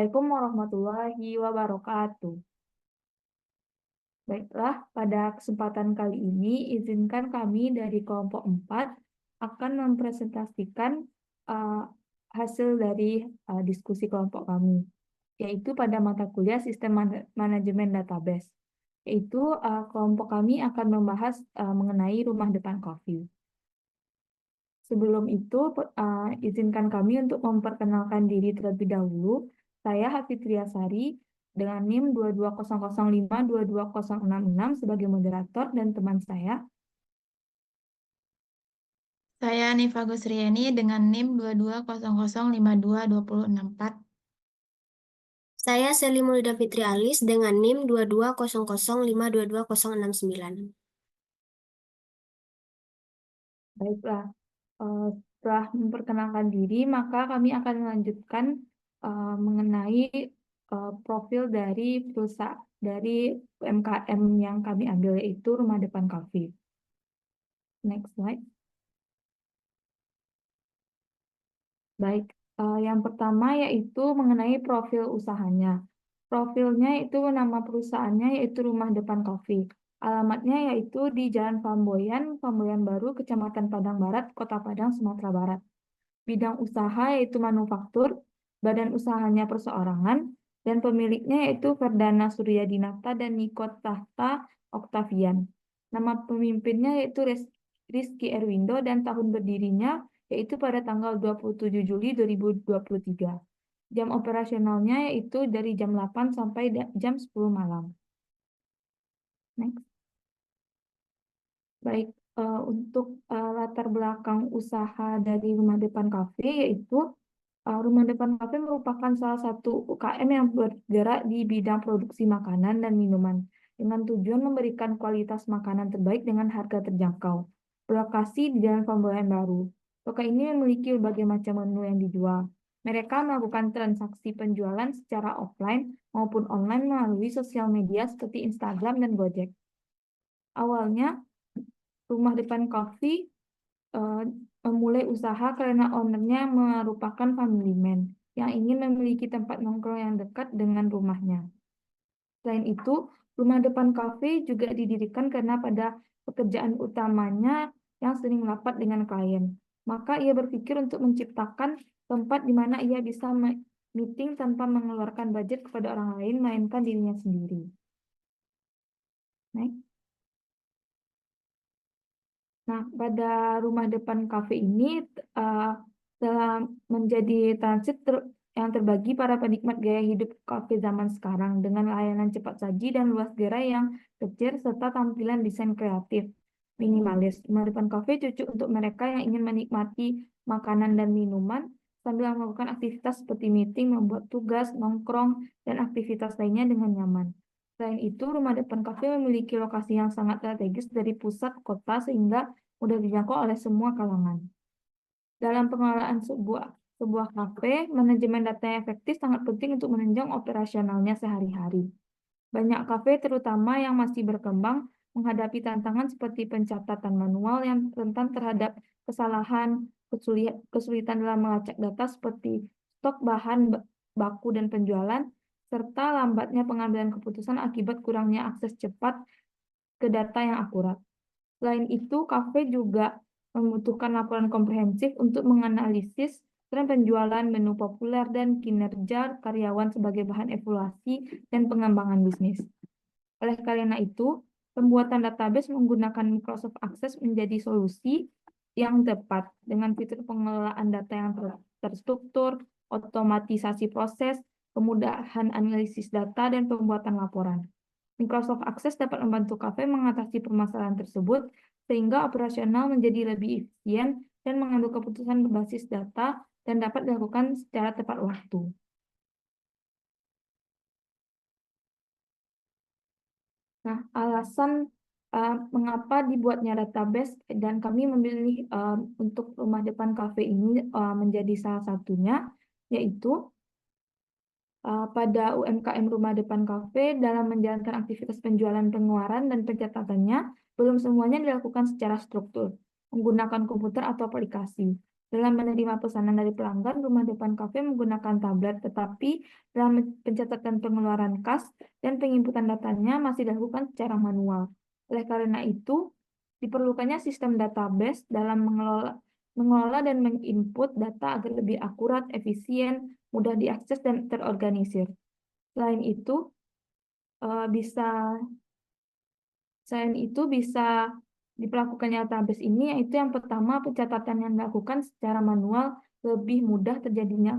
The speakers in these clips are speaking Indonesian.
Assalamualaikum warahmatullahi wabarakatuh. Baiklah, pada kesempatan kali ini izinkan kami dari kelompok 4 akan mempresentasikan uh, hasil dari diskusi kelompok kami, yaitu pada mata kuliah Sistem Manajemen Database. Yaitu kelompok kami akan membahas mengenai rumah depan kopi. Sebelum itu, izinkan kami untuk memperkenalkan diri terlebih dahulu. Saya Hafitria Sari dengan NIM 22005-22066 sebagai moderator dan teman saya. Saya Nifa Gusriani dengan NIM 220052264. Saya Selimul Fitri Alis dengan NIM 220052269. Baiklah, setelah memperkenalkan diri, maka kami akan melanjutkan mengenai profil dari perusahaan dari UMKM yang kami ambil, yaitu Rumah Depan Cafe. Next slide. Baik, yang pertama yaitu mengenai profil usahanya. Profilnya itu nama perusahaannya yaitu Rumah Depan Coffee. Alamatnya yaitu di Jalan Flamboyan, Flamboyan Baru, Kecamatan Padang Barat, Kota Padang, Sumatera Barat. Bidang usaha yaitu manufaktur, badan usahanya perseorangan, dan pemiliknya yaitu Ferdana Suryadinata dan Niko Tahta Oktavian. Nama pemimpinnya yaitu Rizky Erwindo dan tahun berdirinya yaitu pada tanggal 27 Juli 2023. Jam operasionalnya yaitu dari jam 8 sampai jam 10 malam. Next. Baik, untuk latar belakang usaha dari Rumah Depan Cafe yaitu Rumah Depan Cafe merupakan salah satu UKM yang bergerak di bidang produksi makanan dan minuman dengan tujuan memberikan kualitas makanan terbaik dengan harga terjangkau. Berlokasi di Jalan Flamboyan Baru. Toko ini memiliki berbagai macam menu yang dijual. Mereka melakukan transaksi penjualan secara offline maupun online melalui sosial media seperti Instagram dan Gojek. Awalnya, Rumah Depan Coffee memulai usaha karena ownernya merupakan family man yang ingin memiliki tempat nongkrong yang dekat dengan rumahnya. Selain itu, Rumah Depan Cafe juga didirikan karena pada pekerjaan utamanya yang sering rapat dengan klien. Maka ia berpikir untuk menciptakan tempat di mana ia bisa meeting tanpa mengeluarkan budget kepada orang lain, melainkan dirinya sendiri. Next. Nah, pada Rumah Depan Cafe ini telah menjadi transit yang terbagi para penikmat gaya hidup kafe zaman sekarang dengan layanan cepat saji dan luas gerai yang kecil serta tampilan desain kreatif minimalis. Rumah Depan Cafe cocok untuk mereka yang ingin menikmati makanan dan minuman sambil melakukan aktivitas seperti meeting, membuat tugas, nongkrong, dan aktivitas lainnya dengan nyaman. Selain itu, Rumah Depan Cafe memiliki lokasi yang sangat strategis dari pusat kota sehingga mudah dijangkau oleh semua kalangan. Dalam pengelolaan sebuah kafe, manajemen data yang efektif sangat penting untuk menunjang operasionalnya sehari-hari. Banyak kafe, terutama yang masih berkembang, menghadapi tantangan seperti pencatatan manual yang rentan terhadap kesalahan, kesulitan dalam melacak data seperti stok bahan baku dan penjualan, serta lambatnya pengambilan keputusan akibat kurangnya akses cepat ke data yang akurat. Selain itu, kafe juga membutuhkan laporan komprehensif untuk menganalisis tren penjualan, menu populer, dan kinerja karyawan sebagai bahan evaluasi dan pengembangan bisnis. Oleh karena itu, pembuatan database menggunakan Microsoft Access menjadi solusi yang tepat dengan fitur pengelolaan data yang terstruktur, otomatisasi proses, kemudahan analisis data, dan pembuatan laporan. Microsoft Access dapat membantu kafe mengatasi permasalahan tersebut sehingga operasional menjadi lebih efisien dan mengambil keputusan berbasis data dan dapat dilakukan secara tepat waktu. Nah, alasan mengapa dibuatnya database dan kami memilih untuk Rumah Depan Cafe ini menjadi salah satunya, yaitu pada UMKM Rumah Depan Cafe dalam menjalankan aktivitas penjualan, pengeluaran, dan pencatatannya belum semuanya dilakukan secara struktur, menggunakan komputer atau aplikasi. Dalam menerima pesanan dari pelanggan, rumah depan kafe menggunakan tablet, tetapi dalam pencatatan pengeluaran kas dan penginputan datanya masih dilakukan secara manual. Oleh karena itu, diperlukannya sistem database dalam mengelola dan menginput data agar lebih akurat, efisien, mudah diakses, dan terorganisir. Selain itu, eh, bisa Selain itu bisa diperlakukannya database ini, yaitu yang pertama pencatatan yang dilakukan secara manual lebih mudah terjadinya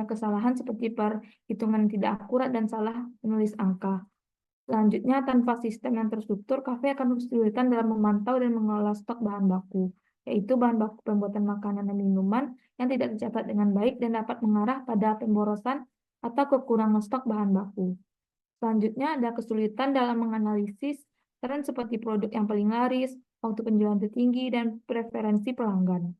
kesalahan seperti perhitungan tidak akurat dan salah menulis angka. Selanjutnya, tanpa sistem yang terstruktur, kafe akan kesulitan dalam memantau dan mengelola stok bahan baku, yaitu bahan baku pembuatan makanan dan minuman yang tidak tercatat dengan baik dan dapat mengarah pada pemborosan atau kekurangan stok bahan baku. Selanjutnya, ada kesulitan dalam menganalisis tren seperti produk yang paling laris, waktu penjualan tertinggi, dan preferensi pelanggan.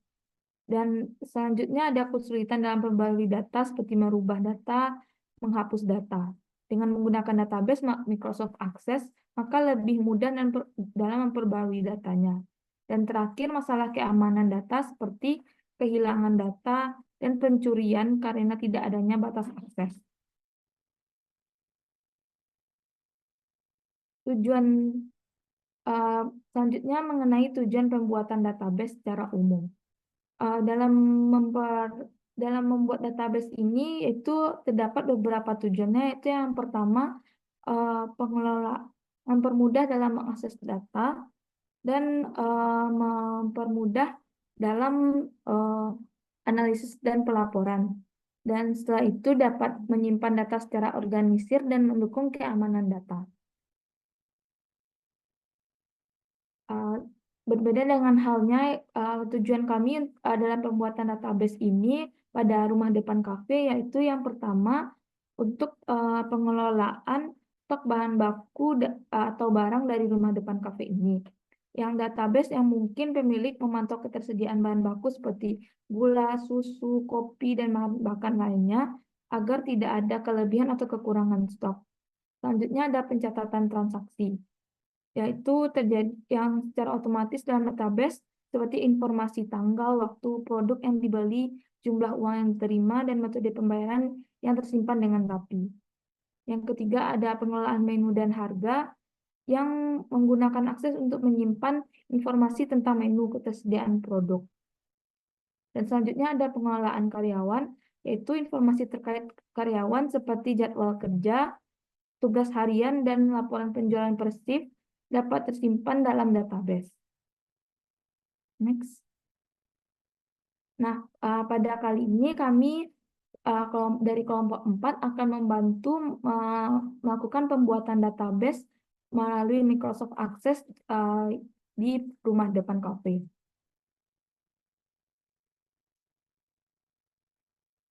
Dan selanjutnya ada kesulitan dalam memperbarui data seperti merubah data, menghapus data. Dengan menggunakan database Microsoft Access, maka lebih mudah dalam memperbarui datanya. Dan terakhir, masalah keamanan data seperti kehilangan data dan pencurian karena tidak adanya batas akses. Tujuan Selanjutnya mengenai tujuan pembuatan database secara umum. Dalam membuat database ini itu terdapat beberapa tujuannya. Itu yang pertama, mempermudah dalam mengakses data dan mempermudah dalam analisis dan pelaporan. Dan setelah itu dapat menyimpan data secara organisir dan mendukung keamanan data. Berbeda dengan halnya tujuan kami dalam pembuatan database ini pada rumah depan kafe, yaitu yang pertama untuk pengelolaan stok bahan baku atau barang dari rumah depan kafe ini. Yang database yang mungkin pemilik memantau ketersediaan bahan baku seperti gula, susu, kopi, dan bahan lainnya agar tidak ada kelebihan atau kekurangan stok. Selanjutnya ada pencatatan transaksi, yaitu terjadi yang secara otomatis dalam database seperti informasi tanggal, waktu, produk yang dibeli, jumlah uang yang diterima, dan metode pembayaran yang tersimpan dengan rapi. Yang ketiga ada pengelolaan menu dan harga yang menggunakan akses untuk menyimpan informasi tentang menu ketersediaan produk. Dan selanjutnya ada pengelolaan karyawan, yaitu informasi terkait karyawan seperti jadwal kerja, tugas harian, dan laporan penjualan per shift dapat tersimpan dalam database. Next. Nah, pada kali ini kami dari kelompok 4 akan membantu melakukan pembuatan database melalui Microsoft Access di rumah depan kafe.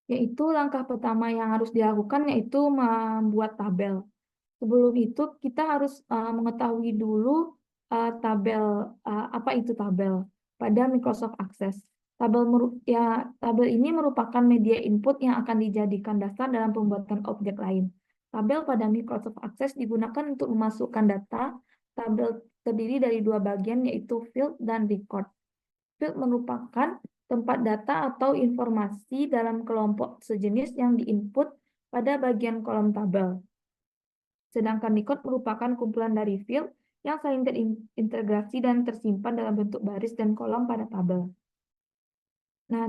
Yaitu langkah pertama yang harus dilakukan yaitu membuat tabel. Sebelum itu kita harus mengetahui dulu apa itu tabel pada Microsoft Access. Tabel ini merupakan media input yang akan dijadikan dasar dalam pembuatan objek lain. Tabel pada Microsoft Access digunakan untuk memasukkan data. Tabel terdiri dari dua bagian yaitu field dan record. Field merupakan tempat data atau informasi dalam kelompok sejenis yang diinput pada bagian kolom tabel. Sedangkan record merupakan kumpulan dari field yang saling terintegrasi dan tersimpan dalam bentuk baris dan kolom pada tabel. Nah,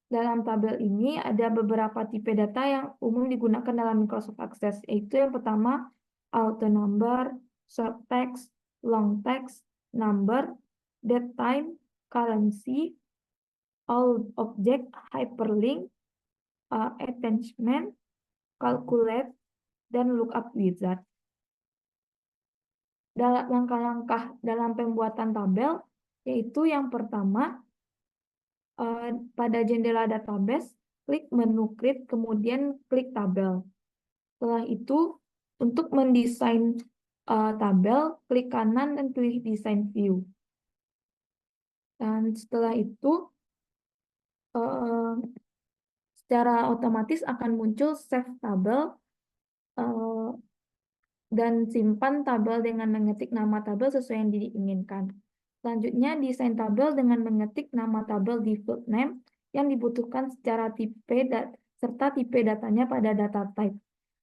dalam tabel ini ada beberapa tipe data yang umum digunakan dalam Microsoft Access, yaitu yang pertama auto number, short text, long text, number, date time, currency, all object, hyperlink, attachment, calculate, dan lookup wizard. Dalam langkah-langkah dalam pembuatan tabel, yaitu yang pertama, pada jendela database, klik menu create, kemudian klik tabel. Setelah itu, untuk mendesain tabel, klik kanan dan pilih design view. Dan setelah itu, secara otomatis akan muncul save tabel dan simpan tabel dengan mengetik nama tabel sesuai yang diinginkan. Selanjutnya, desain tabel dengan mengetik nama tabel di field name yang dibutuhkan secara serta tipe datanya pada data type.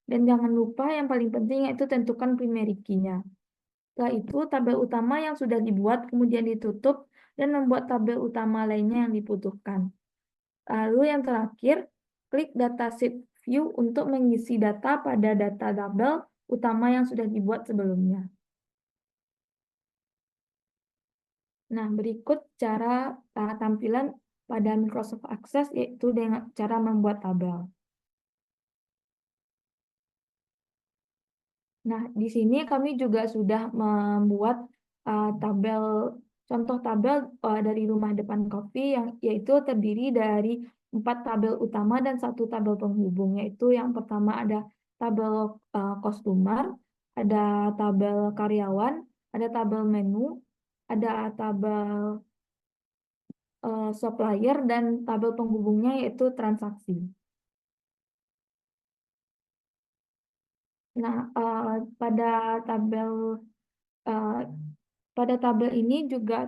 Dan jangan lupa yang paling penting yaitu tentukan primary key-nya. Setelah itu, tabel utama yang sudah dibuat kemudian ditutup dan membuat tabel utama lainnya yang dibutuhkan. Lalu yang terakhir, klik datasheet view untuk mengisi data pada data tabel utama yang sudah dibuat sebelumnya. Nah, berikut cara tampilan pada Microsoft Access, yaitu dengan cara membuat tabel. Nah, di sini kami juga sudah membuat contoh tabel dari rumah depan Coffee yang yaitu terdiri dari 4 tabel utama dan 1 tabel penghubung, yaitu yang pertama ada tabel customer, ada tabel karyawan, ada tabel menu, ada tabel supplier, dan tabel penghubungnya yaitu transaksi. Nah, pada tabel ini juga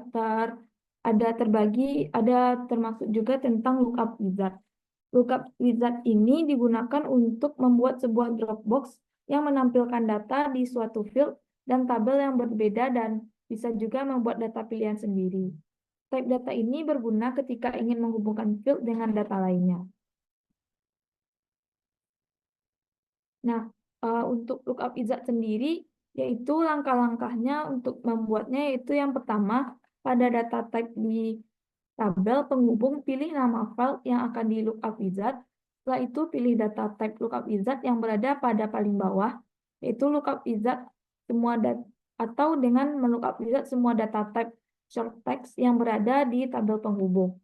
termasuk juga tentang lookup wizard. Lookup wizard ini digunakan untuk membuat sebuah Dropbox yang menampilkan data di suatu field dan tabel yang berbeda dan bisa juga membuat data pilihan sendiri. Type data ini berguna ketika ingin menghubungkan field dengan data lainnya. Nah, untuk lookup wizard sendiri, yaitu langkah-langkahnya untuk membuatnya, yaitu yang pertama, pada data type di tabel penghubung, pilih nama file yang akan di lookup wizard. Setelah itu, pilih data type lookup wizard yang berada pada paling bawah, yaitu lookup wizard semua atau dengan melookup wizard semua data type short text yang berada di tabel penghubung.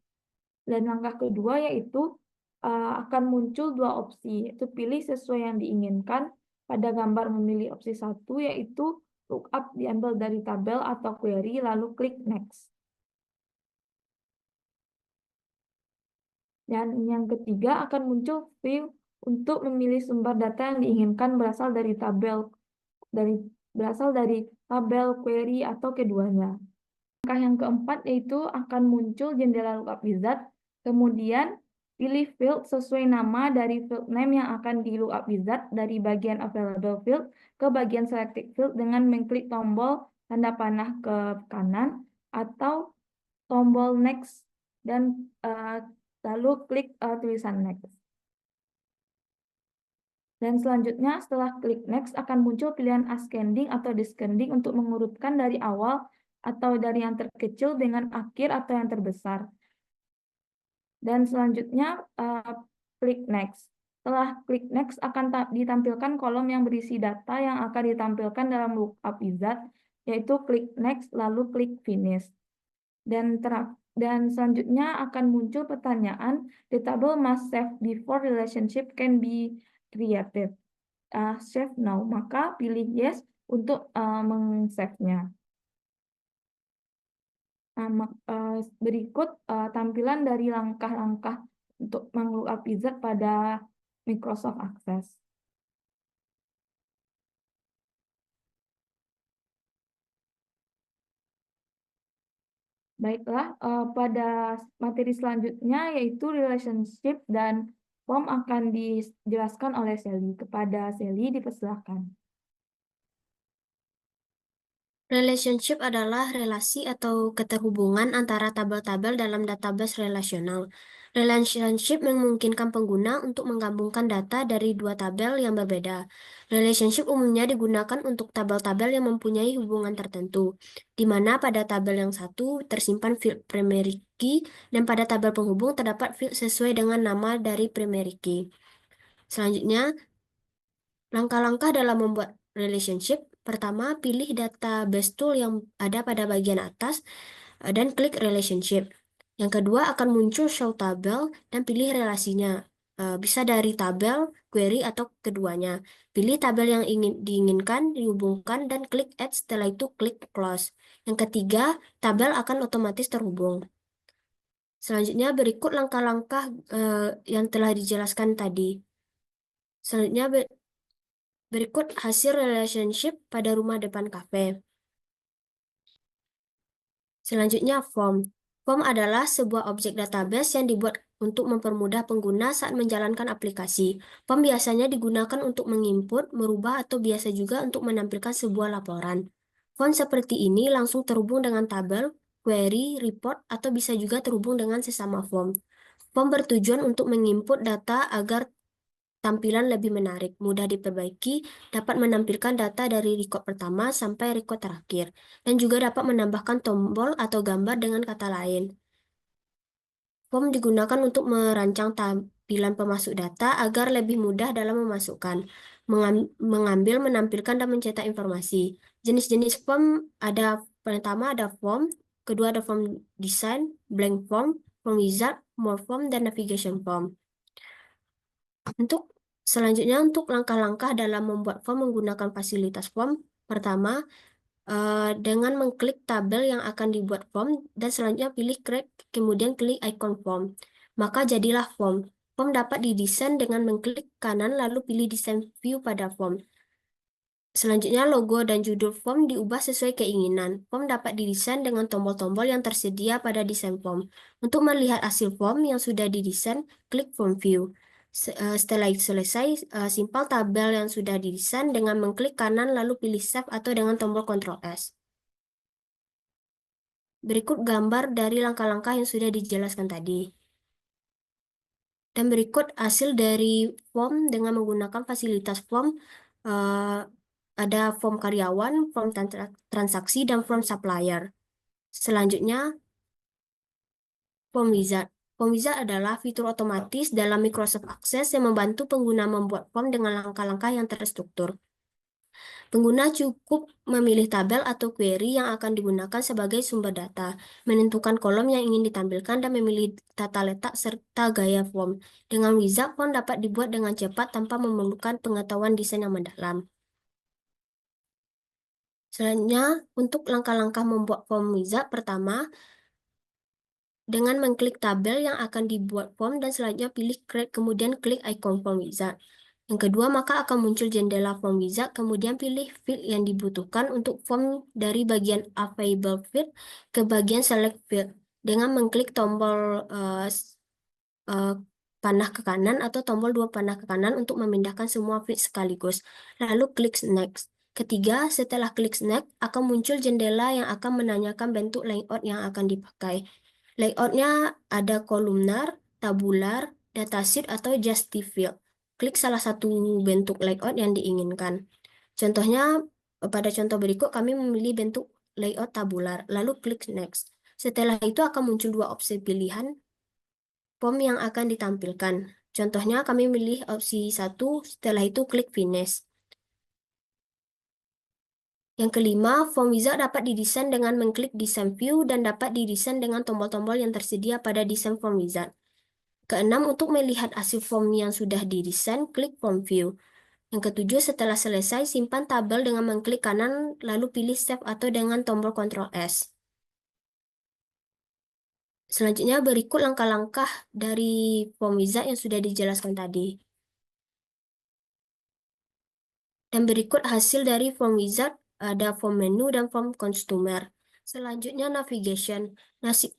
Dan langkah kedua yaitu akan muncul 2 opsi, yaitu pilih sesuai yang diinginkan. Pada gambar memilih opsi 1, yaitu lookup diambil dari tabel atau query, lalu klik next. Dan yang ketiga akan muncul view untuk memilih sumber data yang diinginkan berasal dari tabel, query, atau keduanya. Langkah yang keempat yaitu akan muncul jendela lookup wizard, kemudian pilih field sesuai nama dari field name yang akan di lookup wizard dari bagian available field ke bagian selected field dengan mengklik tombol tanda panah ke kanan atau tombol next dan lalu klik tulisan next. Dan selanjutnya setelah klik next akan muncul pilihan ascending atau descending untuk mengurutkan dari awal atau dari yang terkecil dengan akhir atau yang terbesar. Dan selanjutnya klik next. Setelah klik next akan ditampilkan kolom yang berisi data yang akan ditampilkan dalam lookup wizard, yaitu klik next lalu klik finish. Dan selanjutnya akan muncul pertanyaan, the table must save before relationship can be created. Save now, maka pilih yes untuk meng-save-nya. Berikut tampilan dari langkah-langkah untuk meng-lookup wizard pada Microsoft Access. Baiklah, pada materi selanjutnya yaitu relationship dan form akan dijelaskan oleh Sally. Kepada Sally dipersilakan. Relationship adalah relasi atau keterhubungan antara tabel-tabel dalam database relasional. Relationship memungkinkan pengguna untuk menggabungkan data dari 2 tabel yang berbeda. Relationship umumnya digunakan untuk tabel-tabel yang mempunyai hubungan tertentu, di mana pada tabel yang satu tersimpan field primary key dan pada tabel penghubung terdapat field sesuai dengan nama dari primary key. Selanjutnya, langkah-langkah dalam membuat relationship. Pertama, pilih database tool yang ada pada bagian atas dan klik relationship. Yang kedua akan muncul show tabel dan pilih relasinya. Bisa dari tabel, query, atau keduanya. Pilih tabel yang diinginkan, dihubungkan, dan klik add, setelah itu klik close. Yang ketiga, tabel akan otomatis terhubung. Selanjutnya berikut langkah-langkah yang telah dijelaskan tadi. Selanjutnya berikut hasil relationship pada rumah depan kafe. Selanjutnya, form. Form adalah sebuah objek database yang dibuat untuk mempermudah pengguna saat menjalankan aplikasi. Form biasanya digunakan untuk menginput, merubah, atau biasa juga untuk menampilkan sebuah laporan. Form seperti ini langsung terhubung dengan tabel, query, report, atau bisa juga terhubung dengan sesama form. Form bertujuan untuk menginput data agar tampilan lebih menarik, mudah diperbaiki, dapat menampilkan data dari record pertama sampai record terakhir, dan juga dapat menambahkan tombol atau gambar dengan kata lain. Form digunakan untuk merancang tampilan pemasuk data agar lebih mudah dalam memasukkan, mengambil, menampilkan, dan mencetak informasi. Jenis-jenis form ada, pertama ada form, kedua ada form design, blank form, form wizard, more form, dan navigation form. Untuk selanjutnya, untuk langkah-langkah dalam membuat form menggunakan fasilitas form, pertama, dengan mengklik tabel yang akan dibuat form, dan selanjutnya pilih create, kemudian klik icon form. Maka jadilah form. Form dapat didesain dengan mengklik kanan lalu pilih desain view pada form. Selanjutnya, logo dan judul form diubah sesuai keinginan. Form dapat didesain dengan tombol-tombol yang tersedia pada desain form. Untuk melihat hasil form yang sudah didesain, klik form view. Setelah itu selesai, simpel tabel yang sudah didesain dengan mengklik kanan lalu pilih save atau dengan tombol Ctrl S. Berikut gambar dari langkah-langkah yang sudah dijelaskan tadi. Dan berikut hasil dari form dengan menggunakan fasilitas form. Ada form karyawan, form transaksi, dan form supplier. Selanjutnya, form wizard. Form wizard adalah fitur otomatis dalam Microsoft Access yang membantu pengguna membuat form dengan langkah-langkah yang terstruktur. Pengguna cukup memilih tabel atau query yang akan digunakan sebagai sumber data, menentukan kolom yang ingin ditampilkan, dan memilih tata letak serta gaya form. Dengan wizard, form dapat dibuat dengan cepat tanpa memerlukan pengetahuan desain yang mendalam. Selanjutnya, untuk langkah-langkah membuat form wizard, pertama, dengan mengklik tabel yang akan dibuat form dan selanjutnya pilih create, kemudian klik icon form wizard. Yang kedua, maka akan muncul jendela form wizard, kemudian pilih field yang dibutuhkan untuk form dari bagian available field ke bagian select field dengan mengklik tombol panah ke kanan atau tombol dua panah ke kanan untuk memindahkan semua field sekaligus. Lalu klik next. Ketiga, setelah klik next, akan muncul jendela yang akan menanyakan bentuk layout yang akan dipakai. Layoutnya ada kolumnar, tabular, datasheet, atau justive field. Klik salah satu bentuk layout yang diinginkan. Contohnya, pada contoh berikut kami memilih bentuk layout tabular, lalu klik next. Setelah itu akan muncul dua opsi pilihan form yang akan ditampilkan. Contohnya kami memilih opsi 1, setelah itu klik finish. Yang kelima, form wizard dapat didesain dengan mengklik design view dan dapat didesain dengan tombol-tombol yang tersedia pada desain form wizard. Keenam, untuk melihat hasil form yang sudah didesain, klik form view. Yang ketujuh, setelah selesai, simpan tabel dengan mengklik kanan lalu pilih save atau dengan tombol Ctrl S. Selanjutnya, berikut langkah-langkah dari form wizard yang sudah dijelaskan tadi. Dan berikut hasil dari form wizard, ada form menu dan form customer. Selanjutnya, navigation.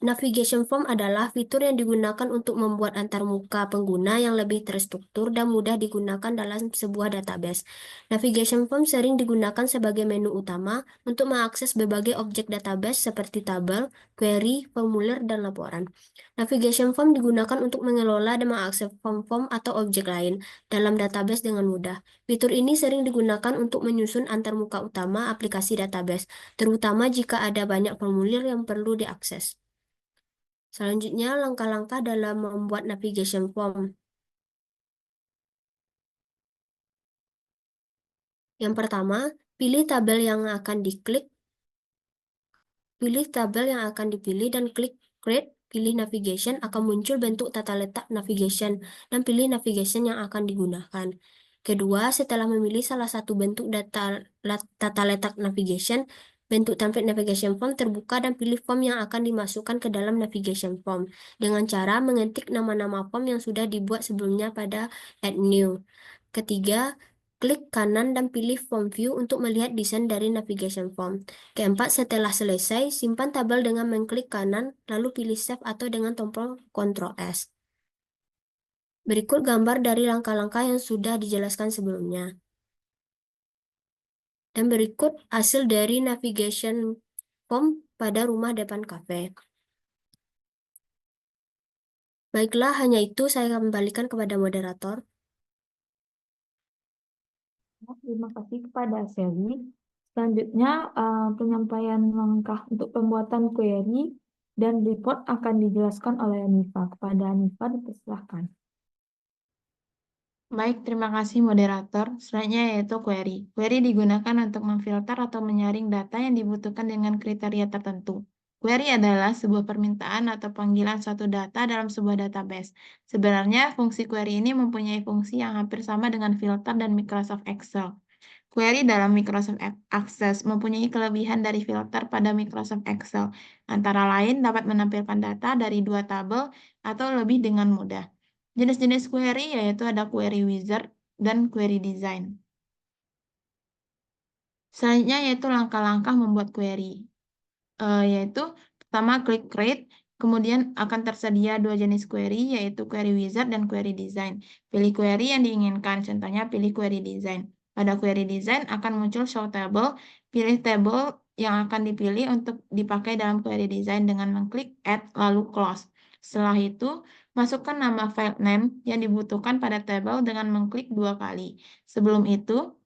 Navigation form adalah fitur yang digunakan untuk membuat antarmuka pengguna yang lebih terstruktur dan mudah digunakan dalam sebuah database. Navigation form sering digunakan sebagai menu utama untuk mengakses berbagai objek database seperti tabel, query, formulir, dan laporan. Navigation form digunakan untuk mengelola dan mengakses form-form atau objek lain dalam database dengan mudah. Fitur ini sering digunakan untuk menyusun antarmuka utama aplikasi database, terutama jika ada banyak formulir yang perlu diakses. Selanjutnya, langkah-langkah dalam membuat navigation form. Yang pertama, pilih tabel yang akan diklik. Pilih tabel yang akan dipilih dan klik create, pilih navigation, akan muncul bentuk tata letak navigation, dan pilih navigation yang akan digunakan. Kedua, setelah memilih salah satu bentuk tata letak navigation, bentuk template navigation form terbuka dan pilih form yang akan dimasukkan ke dalam navigation form dengan cara mengetik nama-nama form yang sudah dibuat sebelumnya pada add new. Ketiga, klik kanan dan pilih Form View untuk melihat desain dari navigation form. Keempat, setelah selesai, simpan tabel dengan mengklik kanan, lalu pilih Save atau dengan tombol Ctrl S. Berikut gambar dari langkah-langkah yang sudah dijelaskan sebelumnya. Dan berikut hasil dari navigation form pada rumah depan kafe. Baiklah, hanya itu saya kembalikan kepada moderator. Terima kasih kepada Sally. Selanjutnya, penyampaian langkah untuk pembuatan query dan report akan dijelaskan oleh Nifa. Kepada Nifa, dipersilahkan. Baik, terima kasih moderator. Selanjutnya yaitu query. Query digunakan untuk memfilter atau menyaring data yang dibutuhkan dengan kriteria tertentu. Query adalah sebuah permintaan atau panggilan suatu data dalam sebuah database. Sebenarnya, fungsi query ini mempunyai fungsi yang hampir sama dengan filter dan Microsoft Excel. Query dalam Microsoft Access mempunyai kelebihan dari filter pada Microsoft Excel, antara lain dapat menampilkan data dari dua tabel atau lebih dengan mudah. Jenis-jenis query yaitu ada query wizard dan query design. Selanjutnya yaitu langkah-langkah membuat query. Yaitu pertama klik create, kemudian akan tersedia dua jenis query yaitu query wizard dan query design. Pilih query yang diinginkan, contohnya pilih query design. Pada query design akan muncul show table, pilih table yang akan dipilih untuk dipakai dalam query design dengan mengklik add lalu close. Setelah itu, masukkan nama file name yang dibutuhkan pada table dengan mengklik 2 kali. Sebelum itu,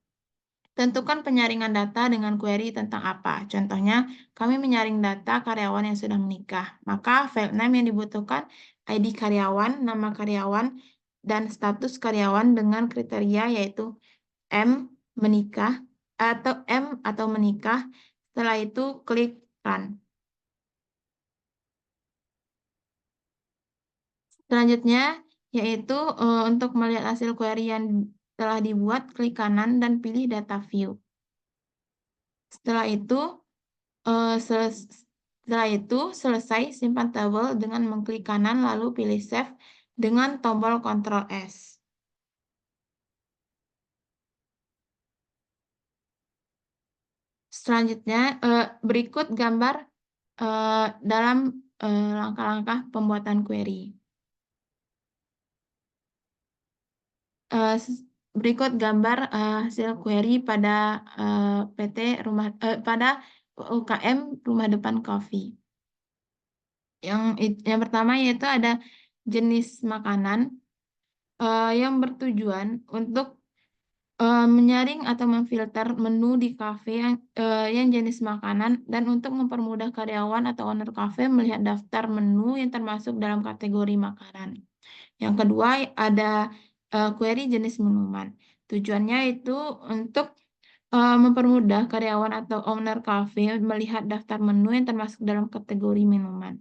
tentukan penyaringan data dengan query tentang apa. Contohnya, kami menyaring data karyawan yang sudah menikah. Maka file name yang dibutuhkan ID karyawan, nama karyawan, dan status karyawan dengan kriteria yaitu M menikah atau menikah. Setelah itu klik run. Selanjutnya yaitu untuk melihat hasil query yang telah dibuat, klik kanan dan pilih data view. Setelah itu selesai, simpan tabel dengan mengklik kanan lalu pilih save dengan tombol Ctrl S. Selanjutnya, berikut gambar dalam langkah-langkah pembuatan query. Berikut gambar hasil query pada pada UKM Rumah Depan Coffee. Yang pertama yaitu ada jenis makanan yang bertujuan untuk menyaring atau memfilter menu di kafe yang jenis makanan dan untuk mempermudah karyawan atau owner kafe melihat daftar menu yang termasuk dalam kategori makanan. Yang kedua ada query jenis minuman. Tujuannya itu untuk mempermudah karyawan atau owner kafe melihat daftar menu yang termasuk dalam kategori minuman.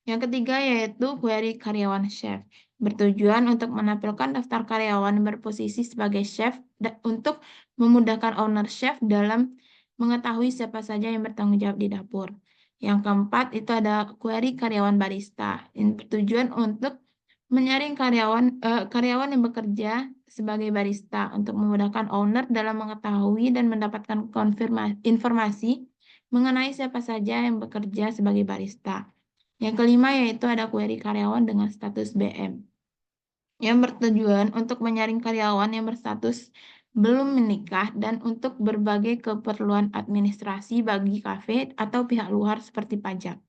Yang ketiga yaitu query karyawan chef. Bertujuan untuk menampilkan daftar karyawan berposisi sebagai chef untuk memudahkan owner chef dalam mengetahui siapa saja yang bertanggung jawab di dapur. Yang keempat itu ada query karyawan barista. Yang bertujuan untuk menyaring karyawan yang bekerja sebagai barista untuk memudahkan owner dalam mengetahui dan mendapatkan informasi mengenai siapa saja yang bekerja sebagai barista. Yang kelima yaitu ada query karyawan dengan status BM, yang bertujuan untuk menyaring karyawan yang berstatus belum menikah dan untuk berbagai keperluan administrasi bagi kafe atau pihak luar seperti pajak.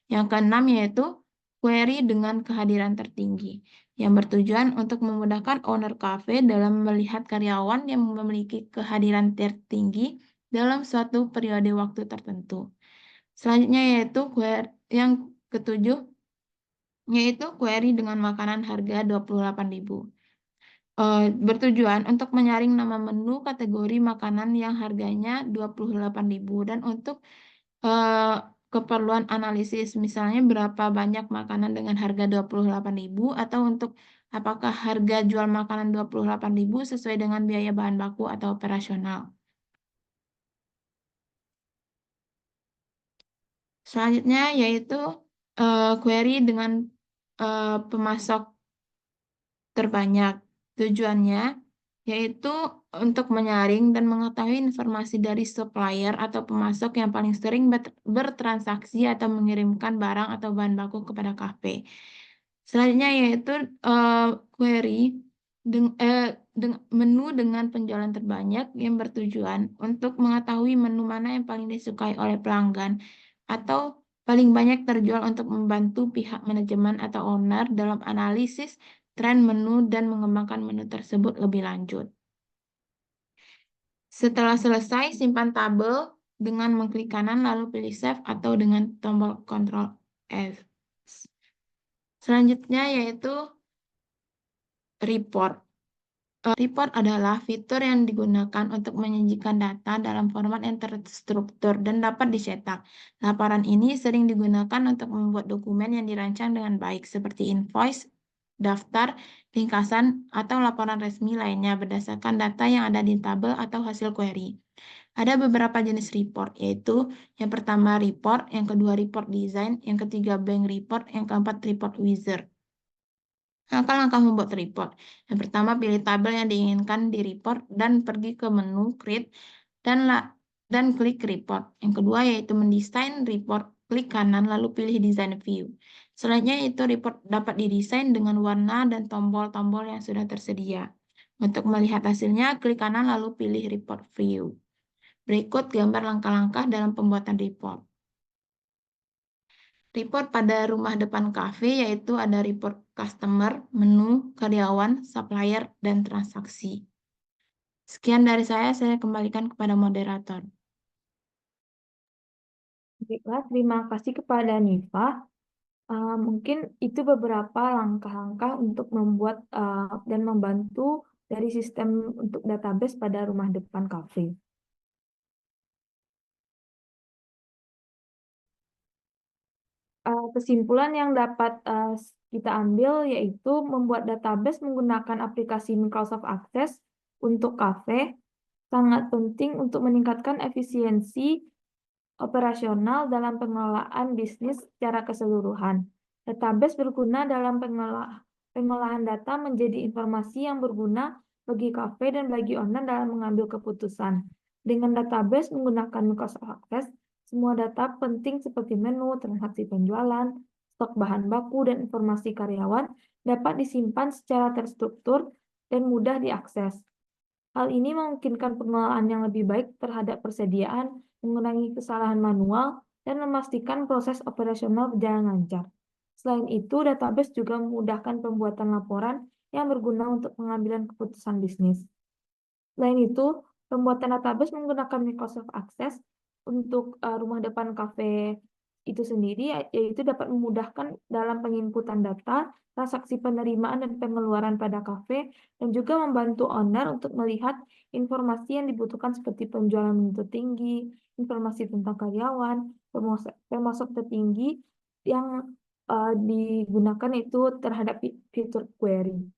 Yang keenam yaitu query dengan kehadiran tertinggi, yang bertujuan untuk memudahkan owner kafe dalam melihat karyawan yang memiliki kehadiran tertinggi dalam suatu periode waktu tertentu. Selanjutnya yaitu yang ketujuh, yaitu query dengan makanan harga 28.000. Bertujuan untuk menyaring nama menu kategori makanan yang harganya 28.000 dan untuk keperluan analisis, misalnya berapa banyak makanan dengan harga 28.000 atau untuk apakah harga jual makanan 28.000 sesuai dengan biaya bahan baku atau operasional. Selanjutnya yaitu query dengan pemasok terbanyak. Tujuannya yaitu untuk menyaring dan mengetahui informasi dari supplier atau pemasok yang paling sering bertransaksi atau mengirimkan barang atau bahan baku kepada kafe. Selanjutnya yaitu query menu dengan penjualan terbanyak yang bertujuan untuk mengetahui menu mana yang paling disukai oleh pelanggan atau paling banyak terjual untuk membantu pihak manajemen atau owner dalam analisis tren menu dan mengembangkan menu tersebut lebih lanjut. Setelah selesai, simpan tabel dengan mengklik kanan lalu pilih save atau dengan tombol Ctrl F. Selanjutnya yaitu report. Report adalah fitur yang digunakan untuk menyajikan data dalam format yang terstruktur dan dapat dicetak. Laporan ini sering digunakan untuk membuat dokumen yang dirancang dengan baik seperti invoice, daftar, ringkasan, atau laporan resmi lainnya berdasarkan data yang ada di tabel atau hasil query. Ada beberapa jenis report, yaitu yang pertama report, yang kedua report design, yang ketiga bank report, yang keempat report wizard. Langkah-langkah membuat report. Yang pertama, pilih tabel yang diinginkan di report dan pergi ke menu create dan klik report. Yang kedua yaitu mendesain report, klik kanan lalu pilih design view. Selanjutnya itu report dapat didesain dengan warna dan tombol-tombol yang sudah tersedia. Untuk melihat hasilnya, klik kanan lalu pilih report view. Berikut gambar langkah-langkah dalam pembuatan report. Report pada rumah depan kafe yaitu ada report customer, menu, karyawan, supplier, dan transaksi. Sekian dari saya kembalikan kepada moderator. Baiklah, terima kasih kepada Nifa. Mungkin itu beberapa langkah-langkah untuk membuat dan membantu dari sistem untuk database pada rumah depan kafe. Kesimpulan yang dapat kita ambil yaitu membuat database menggunakan aplikasi Microsoft Access untuk kafe sangat penting untuk meningkatkan efisiensi operasional dalam pengelolaan bisnis secara keseluruhan. Database berguna dalam pengolahan data menjadi informasi yang berguna bagi kafe dan bagi owner dalam mengambil keputusan. Dengan database menggunakan Microsoft Access, semua data penting seperti menu, transaksi penjualan, stok bahan baku, dan informasi karyawan dapat disimpan secara terstruktur dan mudah diakses. Hal ini memungkinkan pengelolaan yang lebih baik terhadap persediaan, mengurangi kesalahan manual, dan memastikan proses operasional berjalan lancar. Selain itu, database juga memudahkan pembuatan laporan yang berguna untuk pengambilan keputusan bisnis. Selain itu, pembuatan database menggunakan Microsoft Access untuk rumah depan kafe itu sendiri, yaitu dapat memudahkan dalam penginputan data, transaksi penerimaan dan pengeluaran pada kafe, dan juga membantu owner untuk melihat informasi yang dibutuhkan seperti penjualan menu tertinggi, informasi tentang karyawan, pemasok tertinggi yang digunakan itu terhadap fitur query.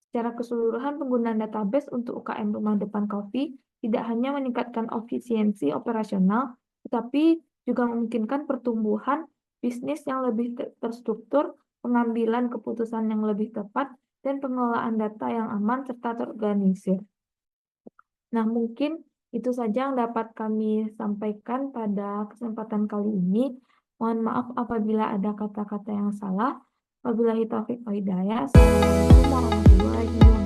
Secara keseluruhan, penggunaan database untuk UKM rumah depan kopi tidak hanya meningkatkan efisiensi operasional, tetapi juga memungkinkan pertumbuhan bisnis yang lebih terstruktur, pengambilan keputusan yang lebih tepat, dan pengelolaan data yang aman serta terorganisir. Nah, mungkin itu saja yang dapat kami sampaikan pada kesempatan kali ini. Mohon maaf apabila ada kata-kata yang salah. Wabillahi taufiq wal hidayah. Assalamualaikum warahmatullahi wabarakatuh.